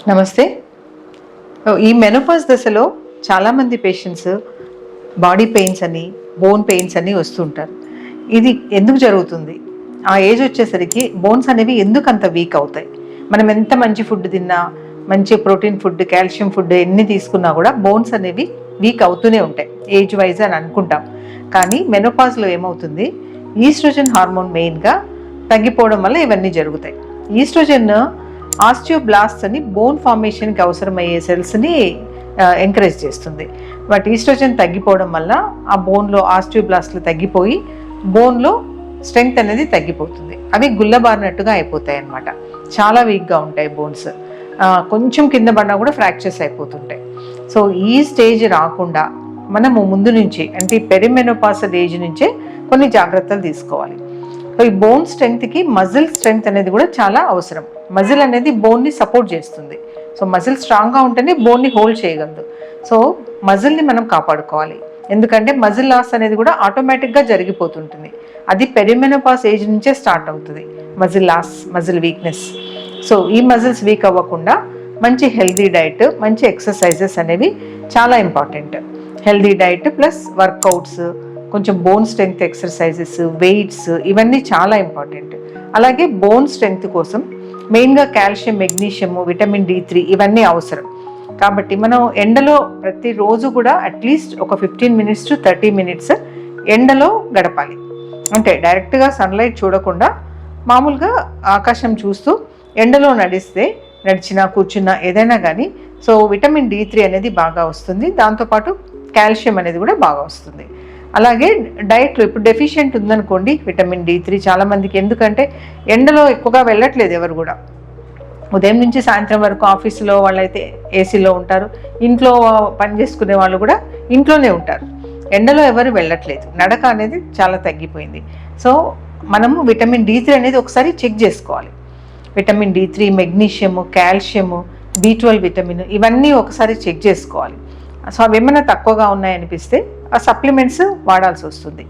నమస్తే. ఈ మెనోపాజ్ దశలో చాలామంది పేషెంట్స్ బాడీ పెయిన్స్ అని, బోన్ పెయిన్స్ అని వస్తుంటారు. ఇది ఎందుకు జరుగుతుంది? ఆ ఏజ్ వచ్చేసరికి బోన్స్ అనేవి ఎందుకు అంత వీక్ అవుతాయి? మనం ఎంత మంచి ఫుడ్ తిన్నా, మంచి ప్రోటీన్ ఫుడ్, కాల్షియం ఫుడ్ ఎన్ని తీసుకున్నా కూడా బోన్స్ అనేవి వీక్ అవుతూనే ఉంటాయి ఏజ్ వైజ్ అని అనుకుంటాం. కానీ మెనోపాజ్లో ఏమవుతుంది, ఈస్ట్రోజన్ హార్మోన్ మెయిన్గా తగ్గిపోవడం వల్ల ఇవన్నీ జరుగుతాయి. ఈస్ట్రోజన్ ఆస్టియోబ్లాస్ట్ అని బోన్ ఫార్మేషన్కి అవసరమయ్యే సెల్స్ని ఎంకరేజ్ చేస్తుంది. బట్ ఈస్ట్రోజన్ తగ్గిపోవడం వల్ల ఆ బోన్లో ఆస్టియోబ్లాస్ట్లు తగ్గిపోయి బోన్లో స్ట్రెంగ్త్ అనేది తగ్గిపోతుంది. అవి గుల్లబారినట్టుగా అయిపోతాయి అన్నమాట. చాలా వీక్గా ఉంటాయి బోన్స్. కొంచెం కింద పడినా కూడా ఫ్రాక్చర్స్ అయిపోతుంటాయి. సో ఈ స్టేజ్ రాకుండా మనము ముందు నుంచి, అంటే పెరిమెనోపాసల్ ఏజ్ నుంచే కొన్ని జాగ్రత్తలు తీసుకోవాలి. సో ఈ బోన్ స్ట్రెంగ్త్కి మజిల్ స్ట్రెంగ్త్ అనేది కూడా చాలా అవసరం. మజిల్ అనేది బోన్ని సపోర్ట్ చేస్తుంది. సో మజిల్ స్ట్రాంగ్గా ఉంటేనే బోన్ని హోల్డ్ చేయగలదు. సో మజిల్ని మనం కాపాడుకోవాలి. ఎందుకంటే మజిల్ లాస్ అనేది కూడా ఆటోమేటిక్గా జరిగిపోతుంటుంది. అది పెరిమెనోపాస్ ఏజ్ నుంచే స్టార్ట్ అవుతుంది, muscle loss, muscle weakness. So ఈ మజిల్స్ వీక్ అవ్వకుండా మంచి హెల్దీ డైట్, మంచి ఎక్సర్సైజెస్ అనేవి చాలా important. Healthy diet plus workouts, కొంచెం బోన్ స్ట్రెంగ్త్ ఎక్సర్సైజెస్, వెయిట్స్, ఇవన్నీ చాలా ఇంపార్టెంట్. అలాగే బోన్ స్ట్రెంగ్త్ కోసం మెయిన్గా కాల్షియం, మెగ్నీషియం, విటమిన్ D3 ఇవన్నీ అవసరం. కాబట్టి మనం ఎండలో ప్రతిరోజు కూడా అట్లీస్ట్ ఒక 15 minutes to 30 minutes ఎండలో గడపాలి. అంటే డైరెక్ట్గా సన్లైట్ చూడకుండా మామూలుగా ఆకాశం చూస్తూ ఎండలో నడిచినా కూర్చున్నా ఏదైనా కానీ సో విటమిన్ D3 అనేది బాగా వస్తుంది. దాంతోపాటు కాల్షియం అనేది కూడా బాగా వస్తుంది. అలాగే డైట్లో ఇప్పుడు డెఫిషియెంట్ ఉందనుకోండి విటమిన్ D3 చాలామందికి, ఎందుకంటే ఎండలో ఎక్కువగా వెళ్ళట్లేదు ఎవరు కూడా. ఉదయం నుంచి సాయంత్రం వరకు ఆఫీసులో వాళ్ళైతే ఏసీలో ఉంటారు, ఇంట్లో పని చేసుకునే వాళ్ళు కూడా ఇంట్లోనే ఉంటారు. ఎండలో ఎవరు వెళ్ళట్లేదు, నడక అనేది చాలా తగ్గిపోయింది. సో మనము విటమిన్ D3 అనేది ఒకసారి చెక్ చేసుకోవాలి. Vitamin D3, magnesium, calcium, B12 vitamin ఇవన్నీ ఒకసారి చెక్ చేసుకోవాలి. సో అవి ఏమైనా తక్కువగా ఉన్నాయనిపిస్తే ఆ సప్లిమెంట్స్ వాడాల్సి వస్తుంది.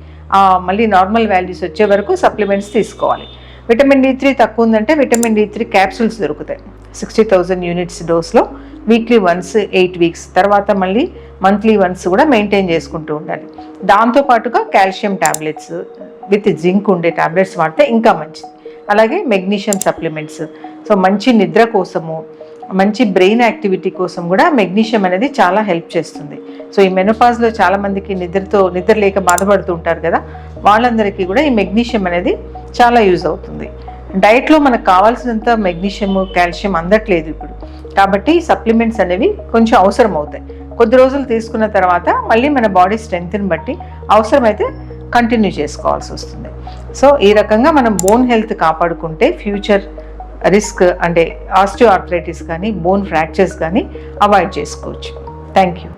మళ్ళీ నార్మల్ వాల్యూస్ వచ్చే వరకు సప్లిమెంట్స్ తీసుకోవాలి. విటమిన్ D3 తక్కువ ఉందంటే విటమిన్ D3 క్యాప్సూల్స్ దొరుకుతాయి 60,000 units డోస్లో. వీక్లీ వన్స్ 8 weeks, తర్వాత మళ్ళీ మంత్లీ వన్స్ కూడా మెయింటైన్ చేసుకుంటూ ఉండాలి. దాంతోపాటుగా కాల్షియం ట్యాబ్లెట్స్ విత్ జింక్ ఉండే ట్యాబ్లెట్స్ వాడితే ఇంకా మంచిది. అలాగే మెగ్నీషియం సప్లిమెంట్స్. సో మంచి నిద్ర కోసము, మంచి బ్రెయిన్ యాక్టివిటీ కోసం కూడా మెగ్నీషియం అనేది చాలా హెల్ప్ చేస్తుంది. సో ఈ మెనోపాజ్లో చాలామందికి నిద్ర లేక బాధపడుతూ ఉంటారు కదా, వాళ్ళందరికీ కూడా ఈ మెగ్నీషియం అనేది చాలా యూజ్ అవుతుంది. డైట్లో మనకు కావాల్సినంత మెగ్నీషియం, కాల్షియం అందట్లేదు ఇప్పుడు. కాబట్టి సప్లిమెంట్స్ అనేవి కొంచెం అవసరం అవుతాయి. కొద్ది రోజులు తీసుకున్న తర్వాత మళ్ళీ మన బాడీ స్ట్రెంగ్త్ని బట్టి అవసరమైతే కంటిన్యూ చేసుకోవాల్సి వస్తుంది. సో ఈ రకంగా మనం బోన్ హెల్త్ కాపాడుకుంటే ఫ్యూచర్ రిస్క్ అంటే ఆస్టియో ఆర్థరైటిస్ కానీ, బోన్ ఫ్రాక్చర్స్ కానీ అవాయిడ్ చేసుకోవచ్చు. Thank you.